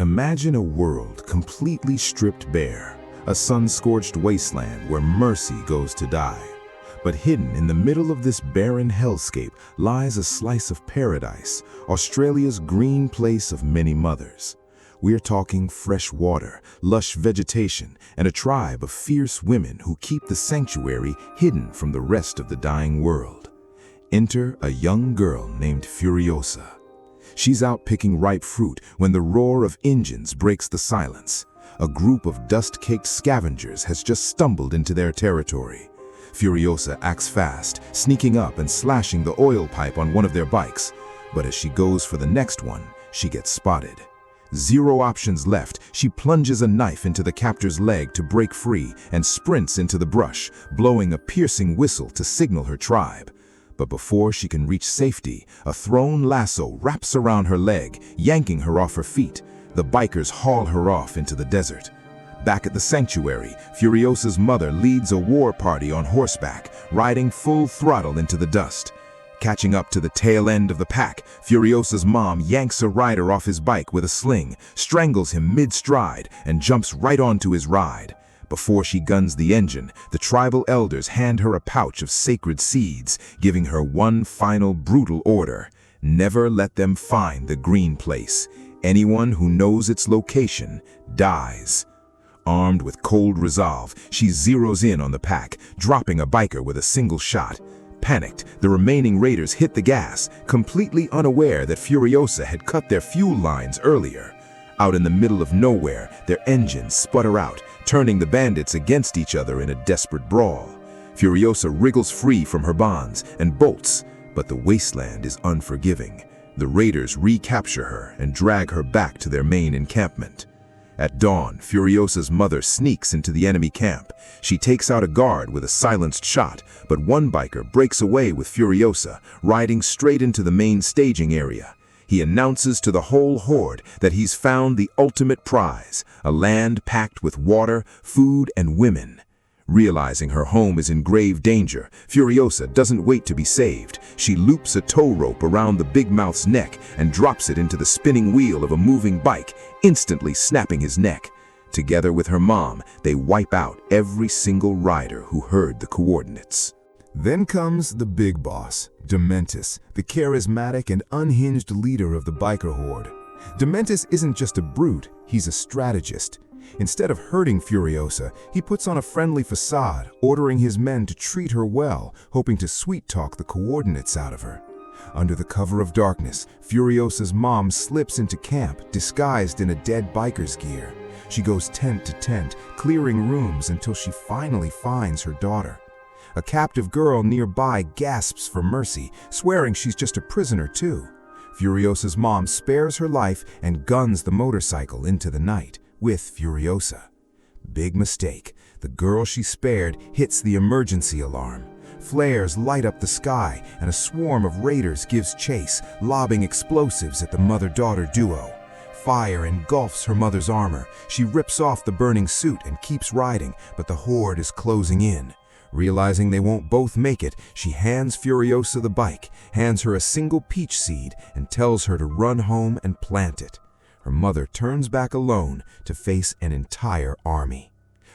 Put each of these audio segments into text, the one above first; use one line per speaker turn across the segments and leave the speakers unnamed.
Imagine a world completely stripped bare, a sun-scorched wasteland where mercy goes to die. But hidden in the middle of this barren hellscape lies a slice of paradise, Australia's green place of many mothers. We're talking fresh water, lush vegetation, and a tribe of fierce women who keep the sanctuary hidden from the rest of the dying world. Enter a young girl named Furiosa. She's out picking ripe fruit when the roar of engines breaks the silence. A group of dust-caked scavengers has just stumbled into their territory. Furiosa acts fast, sneaking up and slashing the oil pipe on one of their bikes. But as she goes for the next one, she gets spotted. Zero options left, she plunges a knife into the captor's leg to break free and sprints into the brush, blowing a piercing whistle to signal her tribe. But before she can reach safety, a thrown lasso wraps around her leg, yanking her off her feet. The bikers haul her off into the desert. Back at the sanctuary, Furiosa's mother leads a war party on horseback, riding full throttle into the dust. Catching up to the tail end of the pack, Furiosa's mom yanks a rider off his bike with a sling, strangles him mid-stride, and jumps right onto his ride. Before she guns the engine, the tribal elders hand her a pouch of sacred seeds, giving her one final brutal order: never let them find the green place. Anyone who knows its location dies. Armed with cold resolve, she zeroes in on the pack, dropping a biker with a single shot. Panicked, the remaining raiders hit the gas, completely unaware that Furiosa had cut their fuel lines earlier. Out in the middle of nowhere, their engines sputter out, turning the bandits against each other in a desperate brawl. Furiosa wriggles free from her bonds and bolts, but the wasteland is unforgiving. The raiders recapture her and drag her back to their main encampment. At dawn, Furiosa's mother sneaks into the enemy camp. She takes out a guard with a silenced shot, but one biker breaks away with Furiosa, riding straight into the main staging area. He announces to the whole horde that he's found the ultimate prize, a land packed with water, food, and women. Realizing her home is in grave danger, Furiosa doesn't wait to be saved. She loops a tow rope around the big mouth's neck and drops it into the spinning wheel of a moving bike, instantly snapping his neck. Together with her mom, they wipe out every single rider who heard the coordinates. Then comes the big boss, Dementis, the charismatic and unhinged leader of the biker horde. Dementis isn't just a brute, he's a strategist. Instead of hurting Furiosa, he puts on a friendly facade, ordering his men to treat her well, hoping to sweet-talk the coordinates out of her. Under the cover of darkness, Furiosa's mom slips into camp, disguised in a dead biker's gear. She goes tent to tent, clearing rooms until she finally finds her daughter. A captive girl nearby gasps for mercy, swearing she's just a prisoner too. Furiosa's mom spares her life and guns the motorcycle into the night with Furiosa. Big mistake. The girl she spared hits the emergency alarm. Flares light up the sky, and a swarm of raiders gives chase, lobbing explosives at the mother-daughter duo. Fire engulfs her mother's armor. She rips off the burning suit and keeps riding, but the horde is closing in. Realizing they won't both make it, she hands Furiosa the bike, hands her a single peach seed, and tells her to run home and plant it. Her mother turns back alone to face an entire army.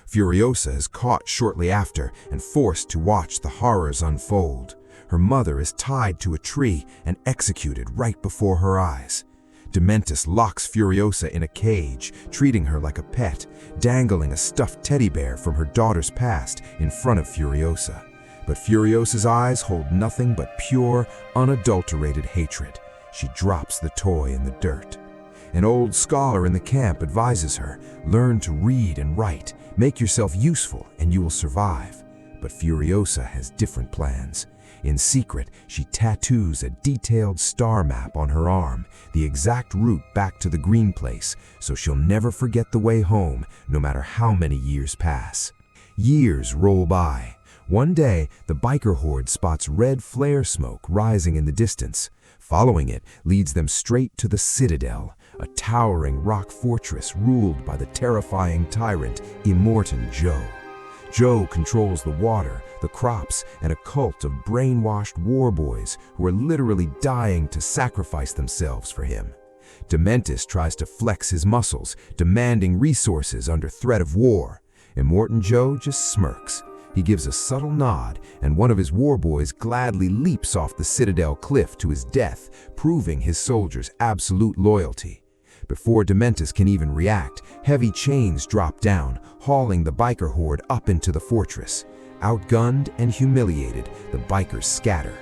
Furiosa is caught shortly after and forced to watch the horrors unfold. Her mother is tied to a tree and executed right before her eyes. Dementis locks Furiosa in a cage, treating her like a pet, dangling a stuffed teddy bear from her daughter's past in front of Furiosa. But Furiosa's eyes hold nothing but pure, unadulterated hatred. She drops the toy in the dirt. An old scholar in the camp advises her, learn to read and write, make yourself useful, and you will survive. But Furiosa has different plans. In secret, she tattoos a detailed star map on her arm, the exact route back to the green place, so she'll never forget the way home, no matter how many years pass. Years roll by. One day, the biker horde spots red flare smoke rising in the distance. Following it leads them straight to the Citadel, a towering rock fortress ruled by the terrifying tyrant Immortan Joe. Joe controls the water, the crops, and a cult of brainwashed war boys who are literally dying to sacrifice themselves for him.
Dementis tries to flex his muscles, demanding resources under threat of war. Immortan Joe just smirks. He gives a subtle nod, and one of his war boys gladly leaps off the Citadel cliff to his death, proving his soldiers' absolute loyalty. Before Dementis can even react, heavy chains drop down, hauling the biker horde up into the fortress. Outgunned and humiliated, the bikers scatter.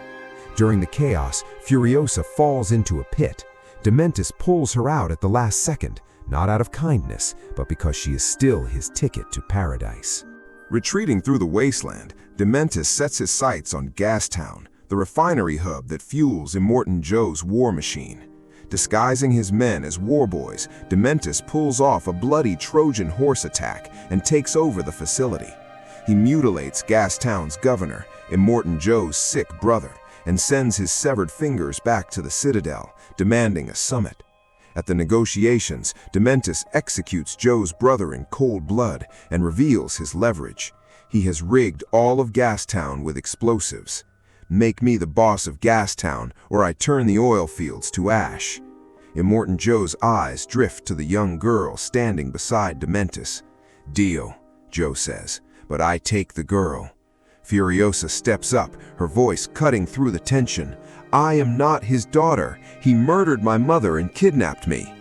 During the chaos, Furiosa falls into a pit. Dementis pulls her out at the last second, not out of kindness, but because she is still his ticket to paradise.
Retreating through the wasteland, Dementis sets his sights on Gastown, the refinery hub that fuels Immortan Joe's war machine. Disguising his men as war boys, Dementis pulls off a bloody Trojan horse attack and takes over the facility. He mutilates Gastown's governor, Immortan Joe's sick brother, and sends his severed fingers back to the Citadel, demanding a summit. At the negotiations, Dementis executes Joe's brother in cold blood and reveals his leverage. He has rigged all of Gastown with explosives. Make me the boss of Gastown, or I turn the oil fields to ash. Immortan Joe's eyes drift to the young girl standing beside Dementis. Deal, Joe says, but I take the girl. Furiosa steps up, her voice cutting through the tension. I am not his daughter. He murdered my mother and kidnapped me.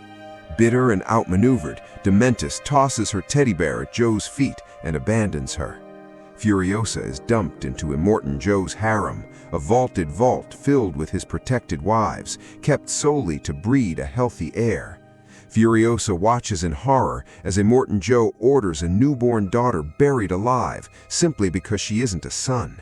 Bitter and outmaneuvered, Dementis tosses her teddy bear at Joe's feet and abandons her. Furiosa is dumped into Immortan Joe's harem, a vaulted vault filled with his protected wives, kept solely to breed a healthy heir. Furiosa watches in horror as Immortan Joe orders a newborn daughter buried alive simply because she isn't a son.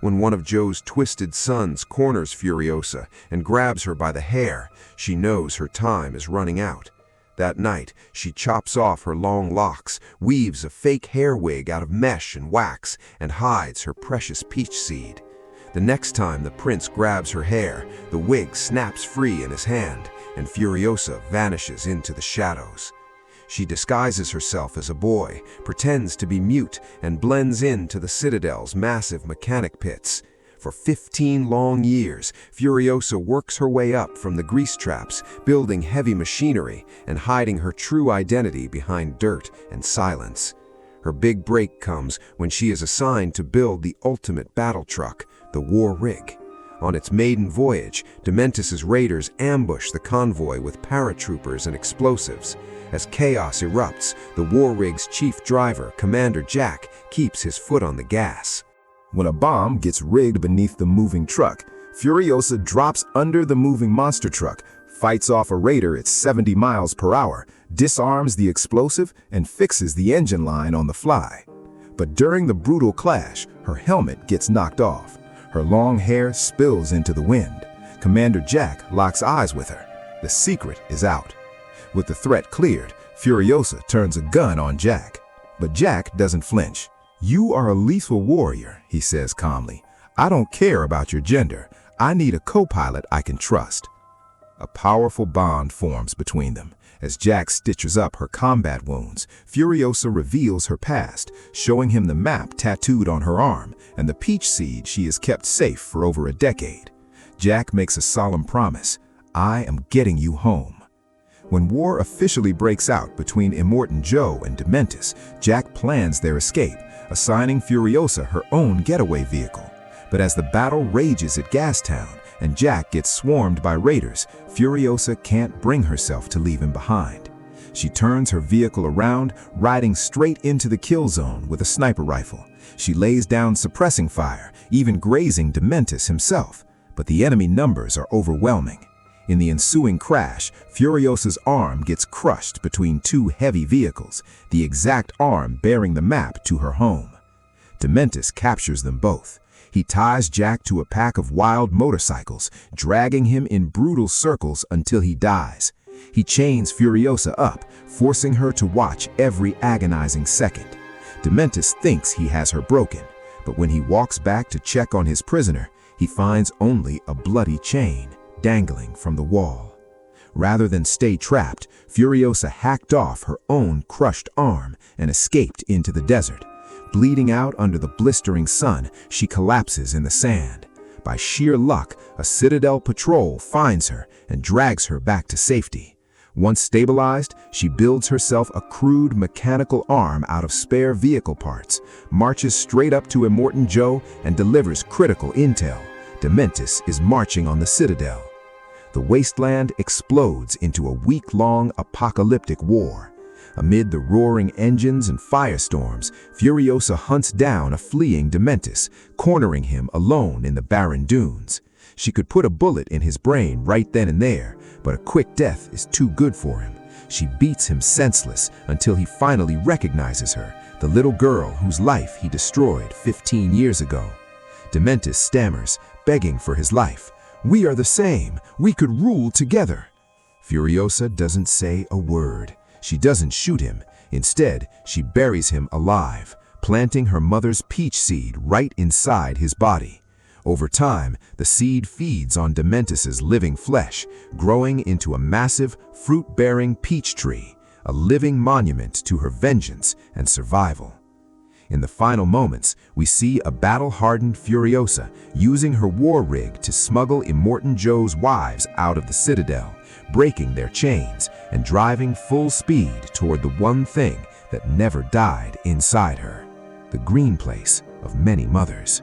When one of Joe's twisted sons corners Furiosa and grabs her by the hair, she knows her time is running out. That night, she chops off her long locks, weaves a fake hair wig out of mesh and wax, and hides her precious peach seed. The next time the prince grabs her hair, the wig snaps free in his hand, and Furiosa vanishes into the shadows. She disguises herself as a boy, pretends to be mute, and blends into the Citadel's massive mechanic pits. For 15 long years, Furiosa works her way up from the grease traps, building heavy machinery and hiding her true identity behind dirt and silence. Her big break comes when she is assigned to build the ultimate battle truck, the War Rig. On its maiden voyage, Dementis' raiders ambush the convoy with paratroopers and explosives. As chaos erupts, the War Rig's chief driver, Commander Jack, keeps his foot on the gas.
When a bomb gets rigged beneath the moving truck, Furiosa drops under the moving monster truck, fights off a raider at 70 miles per hour, disarms the explosive, and fixes the engine line on the fly. But during the brutal clash, her helmet gets knocked off. Her long hair spills into the wind. Commander Jack locks eyes with her. The secret is out. With the threat cleared, Furiosa turns a gun on Jack. But Jack doesn't flinch. You are a lethal warrior, he says calmly. I don't care about your gender. I need a co-pilot I can trust. A powerful bond forms between them. As Jack stitches up her combat wounds, Furiosa reveals her past, showing him the map tattooed on her arm and the peach seed she has kept safe for over a decade. Jack makes a solemn promise. I am getting you home. When war officially breaks out between Immortan Joe and Dementis, Jack plans their escape, assigning Furiosa her own getaway vehicle. But as the battle rages at Gastown and Jack gets swarmed by raiders, Furiosa can't bring herself to leave him behind. She turns her vehicle around, riding straight into the kill zone with a sniper rifle. She lays down suppressing fire, even grazing Dementis himself. But the enemy numbers are overwhelming. In the ensuing crash, Furiosa's arm gets crushed between two heavy vehicles, the exact arm bearing the map to her home. Dementis captures them both. He ties Jack to a pack of wild motorcycles, dragging him in brutal circles until he dies. He chains Furiosa up, forcing her to watch every agonizing second. Dementis thinks he has her broken, but when he walks back to check on his prisoner, he finds only a bloody chain dangling from the wall. Rather than stay trapped, Furiosa hacked off her own crushed arm and escaped into the desert. Bleeding out under the blistering sun, she collapses in the sand. By sheer luck, a Citadel patrol finds her and drags her back to safety. Once stabilized, she builds herself a crude mechanical arm out of spare vehicle parts, marches straight up to Immortan Joe, and delivers critical intel. Dementis is marching on the Citadel. The wasteland explodes into a week-long apocalyptic war. Amid the roaring engines and firestorms, Furiosa hunts down a fleeing Dementis, cornering him alone in the barren dunes. She could put a bullet in his brain right then and there, but a quick death is too good for him. She beats him senseless until he finally recognizes her, the little girl whose life he destroyed 15 years ago. Dementis stammers, begging for his life. "We are the same. We could rule together." Furiosa doesn't say a word. She doesn't shoot him. Instead, she buries him alive, planting her mother's peach seed right inside his body. Over time, the seed feeds on Dementis' living flesh, growing into a massive, fruit-bearing peach tree, a living monument to her vengeance and survival. In the final moments, we see a battle-hardened Furiosa using her war rig to smuggle Immortan Joe's wives out of the Citadel, breaking their chains and driving full speed toward the one thing that never died inside her, the green place of many mothers.